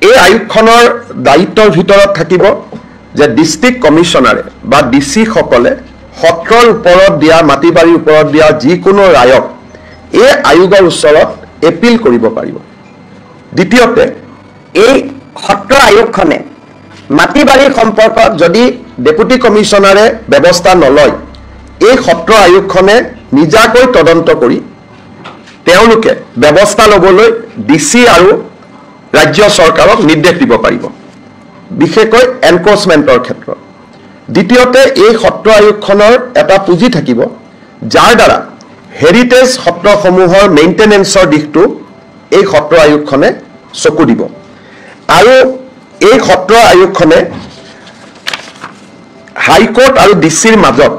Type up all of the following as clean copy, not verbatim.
এই আয়োগখনৰ দায়িত্বৰ ভিতৰত থাকিব যে ডিস্ট্ৰিক্ট কমিশনাৰে বা ডিসি সকলে সত্ৰৰ ওপৰত দিয়া মাটি বাৰীৰ ওপৰত দিয়া যিকোনো ৰায়ক এই আয়োগৰ ওচৰত এপিল কৰিব পাৰিব। দ্বিতীয়তে এই সত্ৰ আয়োগখনে মাটি বাৰীৰ সম্পৰ্কত যদি ডেপুটি কমিশনাৰে ব্যৱস্থা নলয় এই সত্ৰ আয়োগখনে নিজাকৈ তদন্ত কৰি তেওঁলোকে ব্যৱস্থা ল'বলৈ ডিসি আৰু ৰাজ্য চৰকাৰক নিৰ্দেশ দিব পাৰিব, বিশেষকৈ এনফোৰ্সমেন্টৰ ক্ষেত্ৰত। দ্বিতীয়তে এই সত্ৰ আয়োগখনৰ এটা পুঁজি থাকিব যাৰ দ্বাৰা হেৰিটেজ সত্ৰসমূহৰ মেইনটেনেন্সৰ দিশটো এই সত্ৰ আয়োগখনে চকু দিব। আৰু এই সত্ৰ আয়োগখনে হাইকোৰ্ট আৰু ডিসিৰ মাজত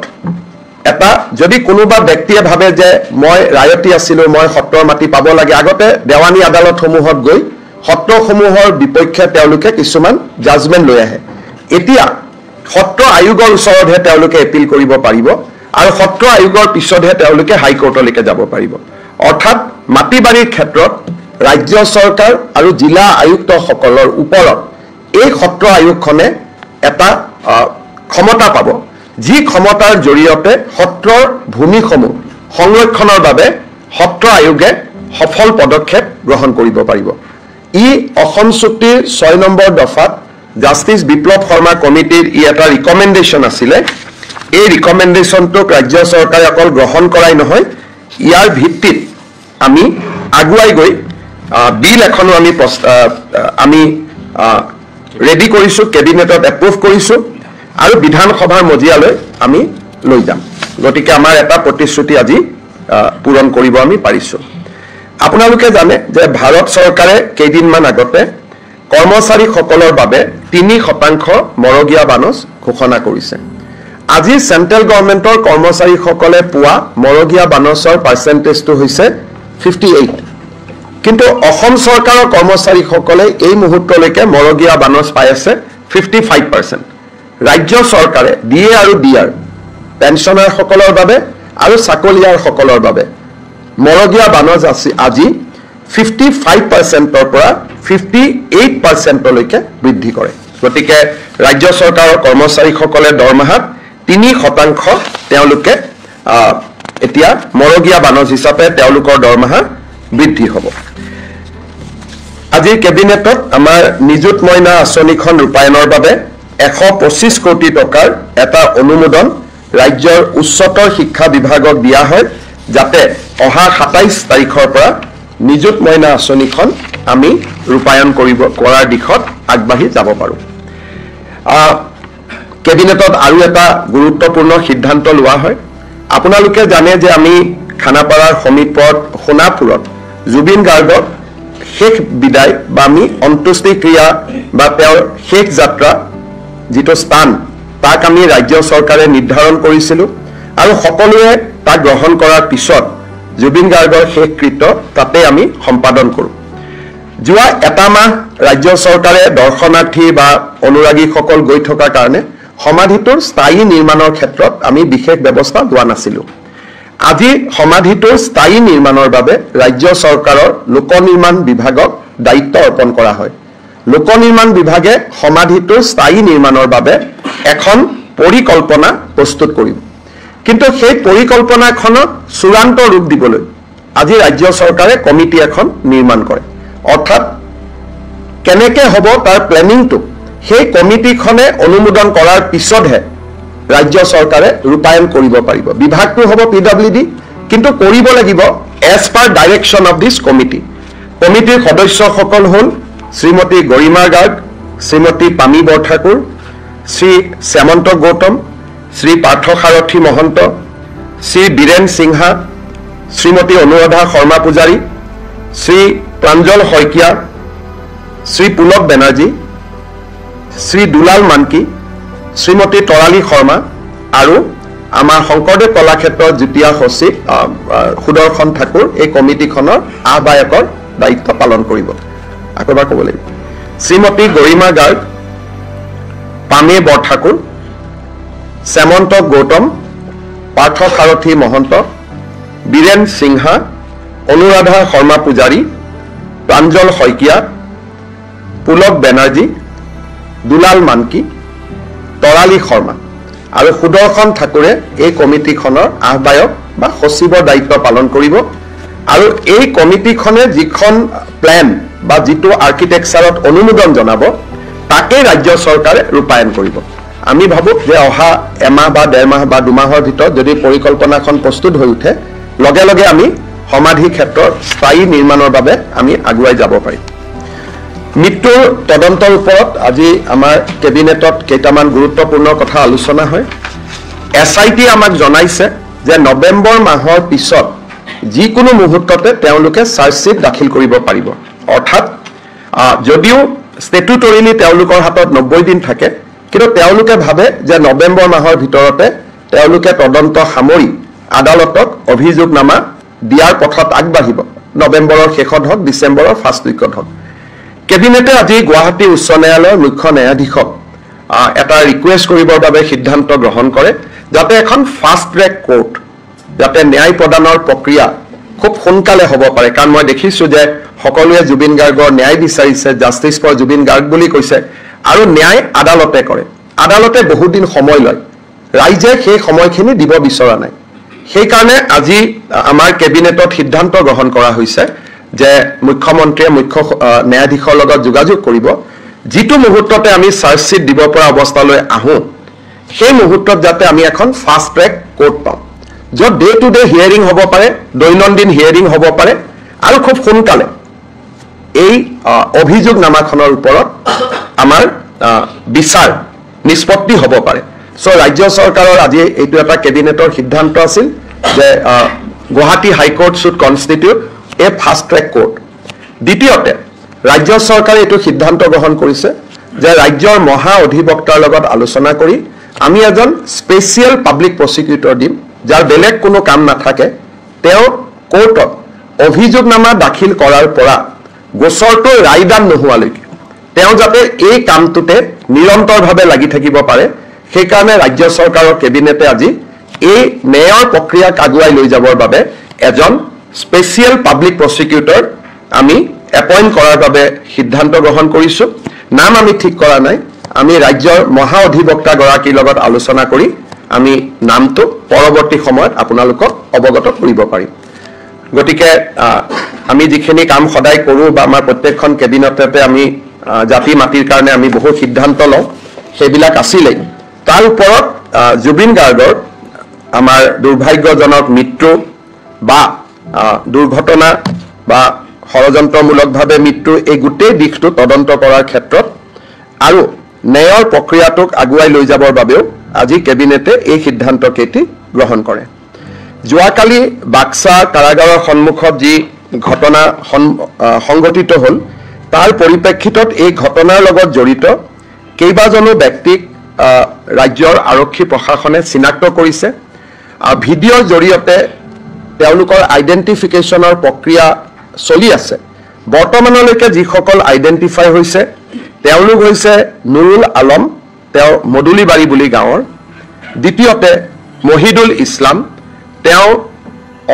এটা যদি কোনোবা ব্যক্তিয়ে ভাবে যে মই ৰায়তী আছিলো, মই সত্ৰৰ মাটি পাব লাগে, আগতে দেৱানী আদালতসমূহত গৈ সত্ৰসমূহৰ বিপক্ষে তেওঁলোকে কিছুমান জাজমেন্ট লৈ আহে। এতিয়া সত্ৰ আয়োগৰ ওচৰতহে তেওঁলোকে এপিল কৰিব পাৰিব আৰু সত্ৰ আয়োগৰ পিছতহে তেওঁলোকে হাইকোৰ্টলৈকে যাব পাৰিব। অৰ্থাৎ মাটি বাৰীৰ ক্ষেত্ৰত ৰাজ্য চৰকাৰ আৰু জিলা আয়ুক্তসকলৰ ওপৰত এই সত্ৰ আয়োগখনে এটা ক্ষমতা পাব, যি ক্ষমতাৰ জৰিয়তে সত্ৰৰ ভূমিসমূহ সংৰক্ষণৰ বাবে সত্ৰ আয়োগে সফল পদক্ষেপ গ্ৰহণ কৰিব পাৰিব। ই অসম চুক্তিৰ 6 নম্বৰ দফাত জাষ্টিস বিপ্লৱ শৰ্মা কমিটিৰ ই এটা ৰিকমেণ্ডেশ্যন আছিলে। এই ৰিকমেণ্ডেশ্যনটোক ৰাজ্য চৰকাৰে অকল গ্ৰহণ কৰাই নহয়, ইয়াৰ ভিত্তিত আমি আগুৱাই গৈ বিল এখনো আমি ৰেডি কৰিছো, কেবিনেটত এপ্ৰুভ কৰিছো আৰু বিধানসভাৰ মজিয়ালৈ আমি লৈ যাম। গতিকে আমাৰ এটা প্ৰতিশ্ৰুতি আজি পূৰণ কৰিব আমি পাৰিছো। আপোনালোকে জানে যে ভাৰত চৰকাৰে কেইদিনমান আগতে কৰ্মচাৰীসকলৰ বাবে 3% মৰগীয়া বানচ ঘোষণা কৰিছে। আজি চেন্ট্ৰেল গভৰ্ণমেণ্টৰ কৰ্মচাৰীসকলে পোৱা মৰগীয়া বানচৰ পাৰ্চেণ্টেজটো হৈছে 58, কিন্তু অসম চৰকাৰৰ কৰ্মচাৰীসকলে এই মুহূৰ্তলৈকে মৰগীয়া বানচ পাই আছে 55%। ৰাজ্য চৰকাৰে ডিএ আৰু ডিআৰ পেঞ্চনাৰসকলৰ বাবে আৰু চাকৰিয়াৰসকলৰ বাবে মৰগীয়া বানচ আজি 55%ৰ পৰা 58%লৈকে বৃদ্ধি কৰে। গতিকে ৰাজ্য চৰকাৰৰ কৰ্মচাৰীসকলে দৰমহাত 3% তেওঁলোকে এতিয়া মৰগীয়া বানচ হিচাপে তেওঁলোকৰ দৰমহা বৃদ্ধি হ'ব। আজিৰ কেবিনেটত আমাৰ নিযুত মইনা আঁচনিখন ৰূপায়ণৰ বাবে 125 কোটি টকাৰ এটা অনুমোদন ৰাজ্যৰ উচ্চতৰ শিক্ষা বিভাগক দিয়া হয়, যাতে অহা 27 তাৰিখৰ পৰা নিযুত মইনা আঁচনিখন আমি ৰূপায়ণ কৰাৰ দিশত আগবাঢ়ি যাব পাৰোঁ। কেবিনেটত আৰু এটা গুৰুত্বপূৰ্ণ সিদ্ধান্ত লোৱা হয়। আপোনালোকে জানে যে আমি খানাপাৰাৰ সমীপত সোণাপুৰত জুবিন গাৰ্গৰ শেষ বিদায় বা আমি অন্ত্যেষ্টিক্ৰিয়া বা তেওঁৰ শেষ যাত্ৰা যিটো স্থান তাক আমি ৰাজ্য চৰকাৰে নিৰ্ধাৰণ কৰিছিলোঁ আৰু সকলোৱে তাক গ্ৰহণ কৰাৰ পিছত জুবিন গাৰ্গৰ শেষকৃত্য তাতে আমি সম্পাদন কৰোঁ। যোৱা এটা মাহ ৰাজ্য চৰকাৰে দৰ্শনাৰ্থী বা অনুৰাগীসকল গৈ থকাৰ কাৰণে সমাধিটোৰ স্থায়ী নিৰ্মাণৰ ক্ষেত্ৰত আমি বিশেষ ব্যৱস্থা লোৱা নাছিলোঁ। আজি সমাধিটোৰ স্থায়ী নিৰ্মাণৰ বাবে ৰাজ্য চৰকাৰৰ লোক নিৰ্মাণ বিভাগক দায়িত্ব অৰ্পণ কৰা হয়। লোক নিৰ্মাণ বিভাগে সমাধিটোৰ স্থায়ী নিৰ্মাণৰ বাবে এখন পৰিকল্পনা প্ৰস্তুত কৰিব, কিন্তু সেই পৰিকল্পনাখনক চূড়ান্ত ৰূপ দিবলৈ আজি ৰাজ্য চৰকাৰে কমিটি এখন নিৰ্মাণ কৰে। অৰ্থাৎ কেনেকৈ হ'ব তাৰ প্লেনিংটো সেই কমিটিখনে অনুমোদন কৰাৰ পিছতহে ৰাজ্য চৰকাৰে ৰূপায়ণ কৰিব পাৰিব। বিভাগটো হ'ব PWD, কিন্তু কৰিব লাগিব as per direction of this committee. কমিটিৰ সদস্যসকল হ'ল শ্ৰীমতী গৰিমা গাৰ্গ, শ্ৰীমতী পামী বৰঠাকুৰ, শ্ৰী শ্যামন্ত গৌতম, শ্ৰী পাৰ্থসাৰথী মহন্ত, শ্ৰী বীৰেন সিংহা, শ্ৰীমতী অনুৰাধা শৰ্মা পূজাৰী, শ্ৰী প্ৰাঞ্জল শইকীয়া, শ্ৰী পুলক বেনাৰ্জী, শ্ৰী দুলাল মানকি, শ্ৰীমতী তৰালী শৰ্মা আৰু আমাৰ শংকৰদেৱ কলাক্ষেত্ৰৰ যুটীয়া সচিব সুদৰ্শন ঠাকুৰ এই কমিটিখনৰ আহ্বায়কৰ দায়িত্ব পালন কৰিব। আকৌ এবাৰ ক'ব লাগিব, শ্ৰীমতী গৰিমা গাৰ্গ, পামী বৰঠাকুৰ, শ্যামন্ত গৌতম, পাৰ্থসাৰথী মহন্ত, বীৰেন সিংহা, অনুৰাধা শৰ্মা পূজাৰী, প্ৰাঞ্জল শইকীয়া, পুলক বেনাৰ্জী, দুলাল মানকি, তৰালী শৰ্মা আৰু সুদৰ্শন ঠাকুৰে এই কমিটিখনৰ আহ্বায়ক বা সচিবৰ দায়িত্ব পালন কৰিব। আৰু এই কমিটিখনে যিখন প্লেন বা যিটো আৰ্কিটেকচাৰত অনুমোদন জনাব তাকে ৰাজ্য চৰকাৰে ৰূপায়ণ কৰিব। আমি ভাবোঁ যে অহা এমাহ বা ডেৰ মাহ বা দুমাহৰ ভিতৰত যদি পৰিকল্পনাখন প্ৰস্তুত হৈ উঠে লগে লগে আমি সমাধি ক্ষেত্ৰৰ স্থায়ী নিৰ্মাণৰ বাবে আমি আগুৱাই যাব পাৰিম। মৃত্যুৰ তদন্তৰ ওপৰত আজি আমাৰ কেবিনেটত কেইটামান গুৰুত্বপূৰ্ণ কথা আলোচনা হয়। SIT আমাক জনাইছে যে নৱেম্বৰ মাহৰ পিছত যিকোনো মুহূৰ্ততে তেওঁলোকে চাৰ্জশ্বিট দাখিল কৰিব পাৰিব। অৰ্থাৎ যদিও ষ্টেটুটৰিলি তেওঁলোকৰ হাতত 90 দিন থাকে, কিন্তু তেওঁলোকে ভাবে যে নৱেম্বৰ মাহৰ ভিতৰতে তেওঁলোকে তদন্ত সামৰি আদালতক অভিযোগনামা দিয়াৰ পথত আগবাঢ়িব। নৱেম্বৰৰ শেষত হওক, ডিচেম্বৰৰ ফাৰ্ষ্ট উইকত হওক। কেবিনেটে আজি গুৱাহাটী উচ্চ ন্যায়ালয়ৰ মুখ্য ন্যায়াধীশক এটা ৰিকুৱেষ্ট কৰিবৰ বাবে সিদ্ধান্ত গ্ৰহণ কৰে যাতে এখন ফাষ্ট ট্ৰেক কোৰ্ট, যাতে ন্যায় প্ৰদানৰ প্ৰক্ৰিয়া খুব সোনকালে হ'ব পাৰে। কাৰণ মই দেখিছোঁ যে সকলোৱে জুবিন গাৰ্গৰ ন্যায় বিচাৰিছে, জাষ্টিছ ফৰ জুবিন গাৰ্গ বুলি কৈছে, আৰু ন্যায় আদালতে কৰে। আদালতে বহুদিন সময় লয়, ৰাইজে সেই সময়খিনি দিব বিচৰা নাই। সেইকাৰণে আজি আমাৰ কেবিনেটত সিদ্ধান্ত গ্ৰহণ কৰা হৈছে যে মুখ্যমন্ত্ৰীয়ে মুখ্য ন্যায়াধীশৰ লগত যোগাযোগ কৰিব, যিটো মুহূৰ্ততে আমি চাৰ্জশ্বিট দিব পৰা অৱস্থালৈ আহোঁ সেই মুহূৰ্তত যাতে আমি এখন ফাষ্ট ট্ৰেক কোৰ্ট পাওঁ, য'ত ডে টু ডে হিয়াৰিং হ'ব পাৰে, দৈনন্দিন হিয়াৰিং হ'ব পাৰে, আৰু খুব সোনকালে এই অভিযোগনামাখনৰ ওপৰত আমাৰ বিচাৰ নিষ্পত্তি হ'ব পাৰে। চ' ৰাজ্য চৰকাৰৰ আজি এইটো এটা কেবিনেটৰ সিদ্ধান্ত আছিল যে Guwahati high court should constitute a fast track court. দ্বিতীয়তে ৰাজ্য চৰকাৰে এইটো সিদ্ধান্ত গ্ৰহণ কৰিছে যে ৰাজ্যৰ মহা অধিবক্তাৰ লগত আলোচনা কৰি আমি এজন স্পেচিয়েল পাব্লিক প্ৰচিকিউটৰ দিম, যাৰ বেলেগ কোনো কাম নাথাকে। তেওঁ কোৰ্টত অভিযোগনামা দাখিল কৰাৰ পৰা গোচৰটো ৰায়দান নোহোৱালৈকে তেওঁ যাতে এই কামটোতে নিৰন্তৰভাৱে লাগি থাকিব পাৰে, সেইকাৰণে ৰাজ্য চৰকাৰৰ কেবিনেটে আজি এই ন্যায়ৰ প্ৰক্ৰিয়াক আগুৱাই লৈ যাবৰ বাবে এজন স্পেচিয়েল পাব্লিক প্ৰচিকিউটৰ আমি এপইণ্ট কৰাৰ বাবে সিদ্ধান্ত গ্ৰহণ কৰিছোঁ। নাম আমি ঠিক কৰা নাই, আমি ৰাজ্যৰ মহা অধিবক্তাগৰাকীৰ লগত আলোচনা কৰি আমি নামটো পৰৱৰ্তী সময়ত আপোনালোকক অৱগত কৰিব পাৰিম। গতিকে আমি যিখিনি কাম সদায় কৰোঁ বা আমাৰ প্ৰত্যেকখন কেবিনেটতে আমি জাতি মাটিৰ কাৰণে আমি বহু সিদ্ধান্ত লওঁ, সেইবিলাক আছিলেই। তাৰ ওপৰত জুবিন গাৰ্গৰ আমাৰ দুৰ্ভাগ্যজনক মৃত্যু বা দুৰ্ঘটনা বা ষড়যন্ত্ৰমূলকভাৱে মৃত্যু, এই গোটেই দিশটো তদন্ত কৰাৰ ক্ষেত্ৰত আৰু ন্যায়ৰ প্ৰক্ৰিয়াটোক আগুৱাই লৈ যাবৰ বাবেও আজি কেবিনেটে এই সিদ্ধান্তকেইটি গ্ৰহণ কৰে। যোৱাকালি বাক্সা কাৰাগাৰৰ সন্মুখত যি ঘটনা সংঘটিত হ'ল, তাৰ পৰিপ্ৰেক্ষিতত এই ঘটনাৰ লগত জড়িত কেইবাজনো ব্যক্তিক ৰাজ্যৰ আৰক্ষী প্ৰশাসনে চিনাক্ত কৰিছে। ভিডিঅ'ৰ জৰিয়তে তেওঁলোকৰ আইডেণ্টিফিকেশ্যনৰ প্ৰক্ৰিয়া চলি আছে। বৰ্তমানলৈকে যিসকল আইডেণ্টিফাই হৈছে তেওঁলোক হৈছে নুৰুল আলম, তেওঁ মদুলিবাৰী বুলি গাঁৱৰ। দ্বিতীয়তে মহিদুল ইছলাম, তেওঁ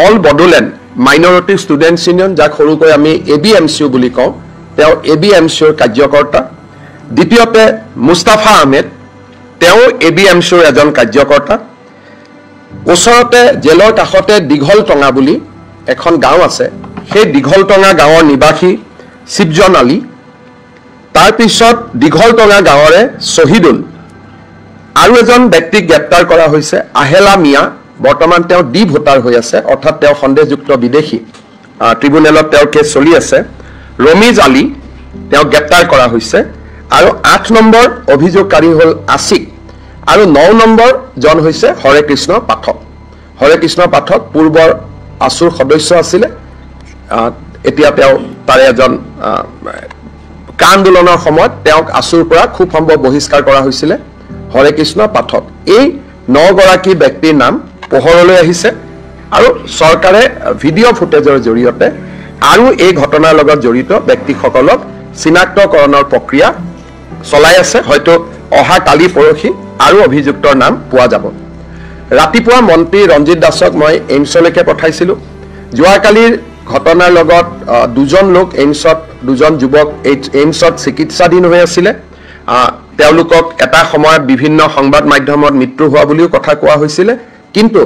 all Bodoland minority students union, যাক সৰুকৈ আমি ABMCU বুলি কওঁ, তেওঁ ABMCUৰ কাৰ্যকৰ্তা। দ্বিতীয়তে মুস্তাফা আহমেদ, তেওঁ ABMCUৰ এজন কাৰ্যকৰ্তা। ওচৰতে জেলৰ কাষতে দীঘলটঙা বুলি এখন গাঁও আছে, সেই দীঘলটঙা গাঁৱৰ নিবাসী শিৱজন আলী। তাৰপিছত দীঘলটঙা গাঁৱৰে শ্বহীদুল, আৰু এজন ব্যক্তিক গ্ৰেপ্তাৰ কৰা হৈছে আহেলা মিয়া, বৰ্তমান তেওঁ ডি ভোটাৰ হৈ আছে, অৰ্থাৎ তেওঁ সন্দেহযুক্ত বিদেশী। ট্ৰিব্যুনেলত তেওঁৰ কেছ চলি আছে। ৰমিজ আলী, তেওঁক গ্ৰেপ্তাৰ কৰা হৈছে। আৰু 8 নম্বৰ অভিযোগকাৰী হ'ল আছিক, আৰু 9 নম্বৰজন হৈছে হৰে কৃষ্ণ পাঠক। হৰে কৃষ্ণ পাঠক পূৰ্বৰ আছুৰ সদস্য আছিলে, এতিয়া তেওঁ তাৰে এজন কা আন্দোলনৰ সময়ত তেওঁক আছুৰ পৰা খুব সম্ভৱ বহিষ্কাৰ কৰা হৈছিলে। হৰে কৃষ্ণ পাঠক, এই 9 গৰাকী ব্যক্তিৰ নাম পোহৰলৈ আহিছে, আৰু চৰকাৰে ভিডিঅ' ফুটেজৰ জৰিয়তে আৰু এই ঘটনাৰ লগত জড়িত ব্যক্তিসকলক চিনাক্তকৰণৰ প্ৰক্ৰিয়া চলাই আছে। হয়তো অহা কালি পৰহি আৰু অভিযুক্তৰ নাম পোৱা যাব। ৰাতিপুৱা মন্ত্ৰী ৰঞ্জিত দাসক মই এইমছলৈকে পঠাইছিলোঁ। যোৱাকালিৰ ঘটনাৰ লগত 2জন লোক এইমছত দুজন যুৱক এইমছত চিকিৎসাধীন হৈ আছিলে তেওঁলোকক এটা সময়ত বিভিন্ন সংবাদ মাধ্যমত মৃত্যু হোৱা বুলিও কথা কোৱা হৈছিলে কিন্তু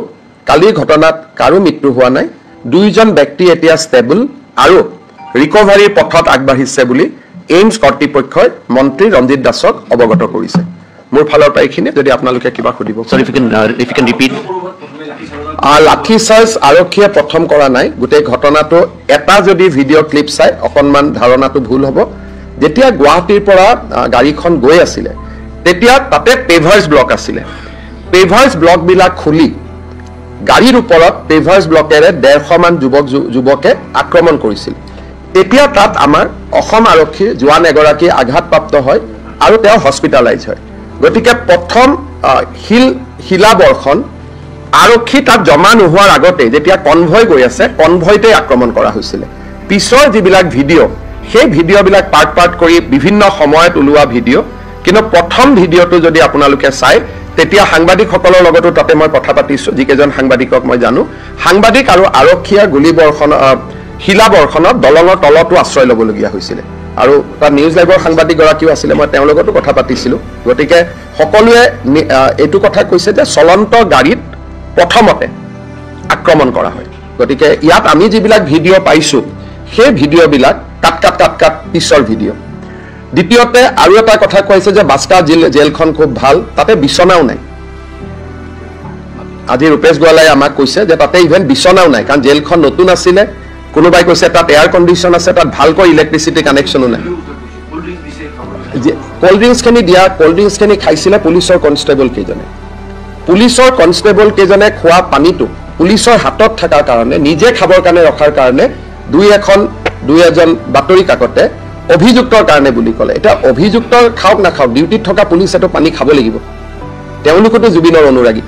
কালিৰ ঘটনাত কাৰো মৃত্যু হোৱা নাই দুইজন ব্যক্তি এতিয়া ষ্টেবল আৰু ৰিকভাৰীৰ পথত আগবাঢ়িছে বুলি এইমছ কৰ্তৃপক্ষই মন্ত্ৰী ৰঞ্জিত দাসক অৱগত কৰিছে মোৰ ফালৰ পৰা এইখিনি যদি আপোনালোকে কিবা সুধিব Sir, if you can repeat. লাঠি চাৰ্জ আৰক্ষীয়ে প্ৰথম কৰা নাই গোটেই ঘটনাটো এটা যদি ভিডিঅ' ক্লিপ চাই অকণমান ধাৰণাটো ভুল হ'ব যেতিয়া গুৱাহাটীৰ পৰা গাড়ীখন গৈ আছিলে তেতিয়া তাতে পেভাৰ্ছ ব্লক আছিলে পেভাৰ্ছ ব্লকবিলাক খুলি গাড়ীৰ ওপৰত পেভাৰ্ছ ব্লকেৰে 150 মান যুৱকে আক্ৰমণ কৰিছিল তেতিয়া তাত আমাৰ অসম আৰক্ষীৰ জোৱান এগৰাকী আঘাতপ্ৰাপ্ত হয় আৰু তেওঁ হস্পিটেলাইজ হয় গতিকে প্ৰথম শিলাবৰ্ষণ আৰক্ষী তাত জমা নোহোৱাৰ আগতে যেতিয়া কনভয় গৈ আছে কনভয়তে আক্ৰমণ কৰা হৈছিল পিছৰ যিবিলাক ভিডিঅ' সেই ভিডিঅ'বিলাক পাৰ্ট কৰি বিভিন্ন সময়ত ওলোৱা ভিডিঅ' কিন্তু প্ৰথম ভিডিঅ'টো যদি আপোনালোকে চাই তেতিয়া সাংবাদিকসকলৰ লগতো তাতে মই কথা পাতিছোঁ যিকেইজন সাংবাদিকক মই জানো সাংবাদিক আৰু আৰক্ষীয়ে গুলীবৰ্ষণ শিলাবৰ্ষণত দলঙৰ তলতো আশ্ৰয় ল'বলগীয়া হৈছিলে আৰু তাত নিউজ লাইভৰ সাংবাদিকগৰাকীও আছিলে মই তেওঁৰ লগতো কথা পাতিছিলোঁ গতিকে সকলোৱে এইটো কথা কৈছে যে চলন্ত গাড়ীত প্ৰথমতে আক্ৰমণ কৰা হয় গতিকে ইয়াত আমি যিবিলাক ভিডিঅ' পাইছোঁ সেই ভিডিঅ'বিলাক কাট পিছৰ ভিডিঅ' দ্বিতীয়তে আৰু এটা কথা কৈছে যে বাস্কা জেলখন খুব ভাল তাতে বিচনাও নাই আজি ৰূপেশ গোৱালাই আমাক কৈছে যে তাতে ইভেন বিচনাও নাই কাৰণ জেলখন নতুন আছিলে কোনোবাই কৈছে তাত এয়াৰ কণ্ডিশ্যন আছে তাত ভালকৈ ইলেক্ট্ৰিচিটি কানেকশ্যনো নাই কোল্ড ড্ৰিংকছখিনি খাইছিলে পুলিচৰ কনষ্টেবল কেইজনে খোৱা পানীটো পুলিচৰ হাতত থকাৰ কাৰণে নিজে খাবৰ কাৰণে ৰখাৰ কাৰণে দুই এজন বাতৰি কাকতে অভিযুক্তৰ কাৰণে বুলি ক'লে এটা অভিযুক্তৰ খাওক নাখাওক ডিউটিত থকা পুলিচেতো পানী খাব লাগিব তেওঁলোকতো জুবিনৰ অনুৰাগী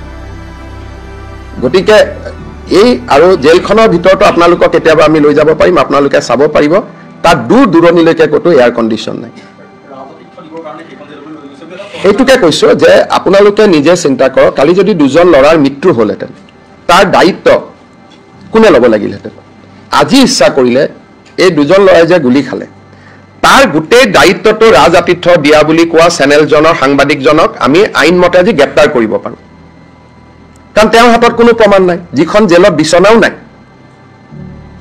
গতিকে এই আৰু জেলখনৰ ভিতৰতো আপোনালোকক কেতিয়াবা আমি লৈ যাব পাৰিম আপোনালোকে চাব পাৰিব তাত দূৰণিলৈকে ক'তো এয়াৰ কণ্ডিশ্যন নাই এইটোকে কৈছোঁ যে আপোনালোকে নিজে চিন্তা কৰক কালি যদি দুজন ল'ৰাৰ মৃত্যু হ'লহেঁতেন তাৰ দায়িত্ব কোনে ল'ব লাগিলহেঁতেন আজি ইচ্ছা কৰিলে এই দুজন ল'ৰাই যে গুলী খালে তাৰ গোটেই দায়িত্বটো ৰাজ আতিথ্য দিয়া বুলি কোৱা চেনেলজনৰ সাংবাদিকজনক আমি আইনমতে আজি গ্ৰেপ্তাৰ কৰিব পাৰোঁ কাৰণ তেওঁৰ হাতত কোনো প্ৰমাণ নাই যিখন জেলত বিচনাও নাই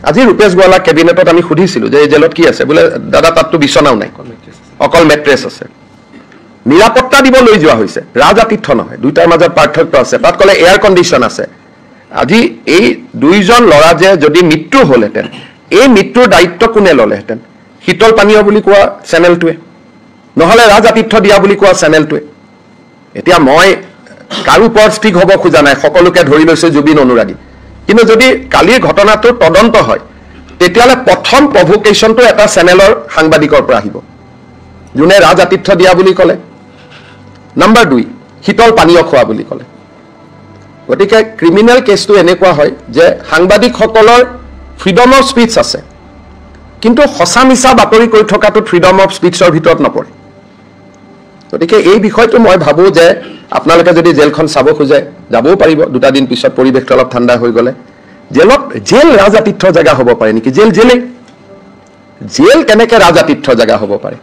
আজি ৰূপেশ গোৱালাক কেবিনেটত আমি সুধিছিলোঁ যে এই জেলত কি আছে বোলে দাদা তাততো বিচনাও নাই অকল মেট্ৰেছ আছে নিৰাপত্তা দিব লৈ যোৱা হৈছে ৰাজ আতিথ্য নহয় দুইটাৰ মাজত পাৰ্থক্য আছে তাত ক'লে এয়াৰ কণ্ডিশ্যন আছে আজি এই দুইজন ল'ৰা যে যদি মৃত্যু হ'লহেঁতেন এই মৃত্যুৰ দায়িত্ব কোনে ল'লেহেঁতেন শীতল পানীয় বুলি কোৱা চেনেলটোৱে নহ'লে ৰাজ আতিথ্য দিয়া বুলি কোৱা চেনেলটোৱে এতিয়া মই কাৰো ওপৰত ষ্টিক হ'ব খোজা নাই সকলোকে ধৰি লৈছে জুবিন অনুৰাগী কিন্তু যদি কালিৰ ঘটনাটোৰ তদন্ত হয় তেতিয়াহ'লে প্ৰথম প্ৰভোকেশ্যনটো এটা চেনেলৰ সাংবাদিকৰ পৰা আহিব যোনে ৰাজ আতিথ্য দিয়া বুলি ক'লে নম্বৰ 2 শীতল পানীয় খোৱা বুলি ক'লে গতিকে ক্ৰিমিনেল কেছটো এনেকুৱা হয় যে সাংবাদিকসকলৰ ফ্ৰীডম অফ স্পীচ আছে কিন্তু সঁচা মিছা বাতৰি কৰি থকাটো ফ্ৰীডম অফ স্পীচৰ ভিতৰত নপৰে গতিকে এই বিষয়টো মই ভাবোঁ যে আপোনালোকে যদি জেলখন চাব খোজে যাবও পাৰিব দুটা দিন পিছত পৰিৱেশটো অলপ ঠাণ্ডা হৈ গ'লে জেল ৰাজ আতিথ্য জেগা হ'ব পাৰে নেকি জেল কেনেকৈ ৰাজ আতিথ্য জেগা হ'ব পাৰে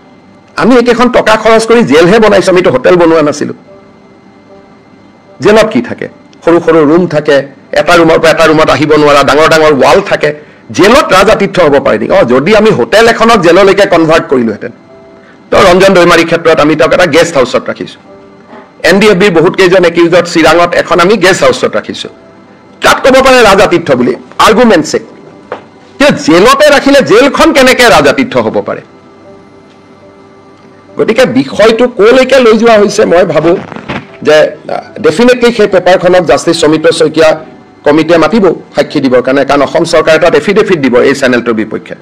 আমি একেখন টকা খৰচ কৰি জেলহে বনাইছোঁ আমিতো হোটেল বনোৱা নাছিলোঁ জেলত কি থাকে সৰু সৰু ৰুম থাকে এটা ৰুমৰ পৰা এটা ৰুমত আহিব নোৱাৰা ডাঙৰ ৱাল থাকে জেলত ৰাজ আতিথ্য হ'ব পাৰে নেকি যদি আমি হোটেল এখনক জেললৈকে কনভাৰ্ট কৰিলোহেঁতেন তো ৰঞ্জন দৈমাৰীৰ ক্ষেত্ৰত আমি তেওঁক এটা গেষ্ট হাউচত ৰাখিছোঁ NDFBৰ বহুত কেইজন একিউজত চিৰাঙত এখন আমি গেষ্ট হাউচত ৰাখিছোঁ তাত ক'ব পাৰে ৰাজ আতিথ্য বুলি আৰ্গুমেণ্ট চেক কিন্তু জেলতে ৰাখিলে জেলখন কেনেকৈ ৰাজ আতিথ্য হ'ব পাৰে গতিকে বিষয়টো ক'লৈকে লৈ যোৱা হৈছে মই ভাবোঁ যে ডেফিনেটলি সেই পেপাৰখনক জাষ্টিছ সৌমিত্ৰ শইকীয়া কমিটিয়ে মাতিব সাক্ষী দিবৰ কাৰণে কাৰণ অসম চৰকাৰে তাত এফিডেভিট দিব এই চেনেলটোৰ বিপক্ষে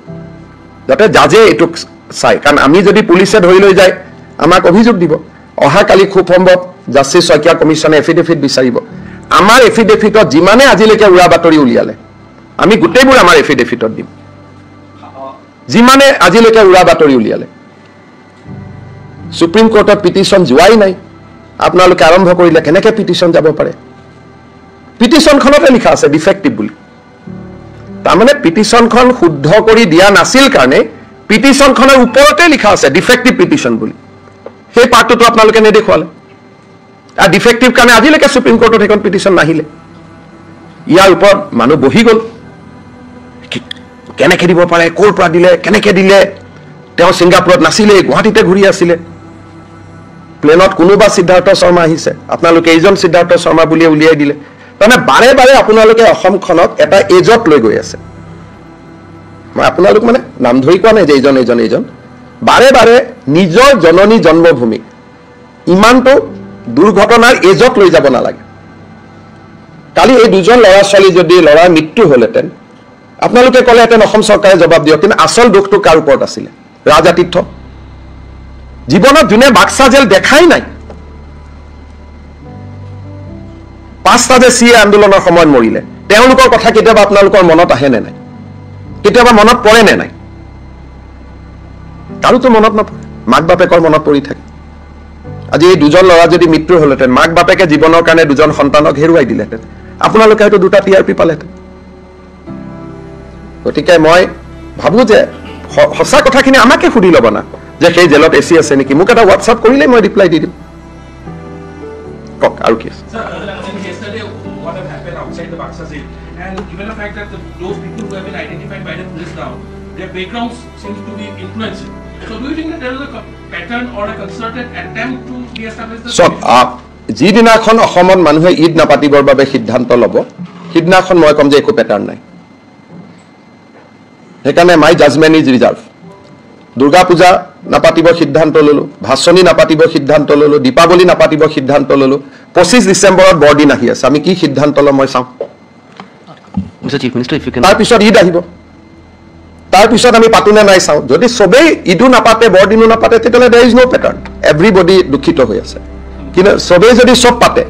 যাতে জাজে এইটোক চাই কাৰণ আমি যদি পুলিচে ধৰি লৈ যায় আমাক অভিযোগ দিব অহাকালি খুব সম্ভৱ জাষ্টিছ শইকীয়া কমিশ্যনে এফিডেভিট বিচাৰিব আমাৰ এফিডেভিটত যিমানে আজিলৈকে উৰা বাতৰি উলিয়ালে আমি গোটেইবোৰ আমাৰ এফিডেভিটত দিম যিমানে আজিলৈকে উৰা বাতৰি উলিয়ালে সুপ্ৰিম কোৰ্টত পিটিশ্যন যোৱাই নাই আপোনালোকে আৰম্ভ কৰিলে কেনেকৈ পিটিশ্যন যাব পাৰে পিটিশ্যনখনতে লিখা আছে ডিফেক্টিভ বুলি তাৰমানে পিটিশ্যনখন শুদ্ধ কৰি দিয়া নাছিল কাৰণে পিটিশ্যনখনৰ ওপৰতে লিখা আছে ডিফেক্টিভ পিটিশ্যন বুলি সেই পাৰ্টটো আপোনালোকে নেদেখুৱালে আৰু ডিফেক্টিভ কাৰণে আজিলৈকে সুপ্ৰিম কোৰ্টত সেইখন পিটিশ্যন নাহিলে ইয়াৰ ওপৰত মানুহ বহি গ'ল কেনেকৈ দিব পাৰে ক'ৰ পৰা দিলে কেনেকৈ দিলে তেওঁ ছিংগাপুৰত নাছিলে গুৱাহাটীতে ঘূৰি আছিলে প্লেনত কোনোবা সিদ্ধাৰ্থ শৰ্মা আহিছে আপোনালোকে এইজন সিদ্ধাৰ্থ শৰ্মা বুলি উলিয়াই দিলে তাৰমানে বাৰে বাৰে আপোনালোকে অসমখনক এটা এজত লৈ গৈ আছে মই আপোনালোক মানে নাম ধৰি কোৱা নাই যে এইজন বাৰে বাৰে নিজৰ জননী জন্মভূমি ইমানটো দুৰ্ঘটনাৰ এজত লৈ যাব নালাগে কালি এই দুজন ল'ৰা ছোৱালী যদি ল'ৰাৰ মৃত্যু হ'লহেঁতেন আপোনালোকে ক'লেহেঁতেন অসম চৰকাৰে জবাব দিয়ক কিন্তু আচল দুখটো কাৰ ওপৰত আছিলে ৰাজাতীৰ্থ জীৱনত যোনে বাক্সা জেল দেখাই নাই 5টা যে চিএ আন্দোলনৰ সময়ত মৰিলে তেওঁলোকৰ কথা কেতিয়াবা আপোনালোকৰ মনত আহে নে নাই কেতিয়াবা মনত পৰে নে নাই কাৰোতো মনত নপৰে মাক বাপেকৰ মনত পৰি থাকে আজি এই দুজন ল'ৰা যদি মৃত্যু হ'লহেঁতেন মাক বাপেকে জীৱনৰ কাৰণে দুজন সন্তানক হেৰুৱাই দিলেহেঁতেন আপোনালোকে হয়তো 2টা টিআৰপি পালেহেঁতেন গতিকে মই ভাবো যে সঁচা কথাখিনি আমাকে সুধি ল'ব না যে সেই জেলত এচি আছে নেকি মোক এটা হোৱাটছআপ কৰিলে মই ৰিপ্লাই দি দিম কওক আৰু কি আছে and given the fact that those people who have been identified by the police now, their backgrounds seems to be influenced. So do you think that there is a pattern or a concerted attempt to re-establish the যিদিনাখন অসমত মানুহে ঈদ নাপাতিবৰ বাবে সিদ্ধান্ত ল'ব সিদিনাখন মই কম যে একো পেটাৰ্ণ নাই সেইকাৰণে মাই judgement is reserve Durga Puja নাপাতিব সিদ্ধান্ত ল'লো ভাচনি নাপাতিব সিদ্ধান্ত ল'লো দীপাৱলী নাপাতিব সিদ্ধান্ত ল'লো 25 ডিচেম্বৰত বৰদিন আহি আছে আমি কি সিদ্ধান্ত ল'ম মই চাওঁ Mr. Chief Minister, if you can... তাৰপিছত ঈদ আহিব তাৰপিছত আমি পাতোনে নাই চাওঁ যদি সবেই ঈদো নাপাতে বৰদিনো নাপাতে তেতিয়াহ'লে there is no pattern everybody দুখিত হৈ আছে কিন্তু সবেই যদি সব পাতে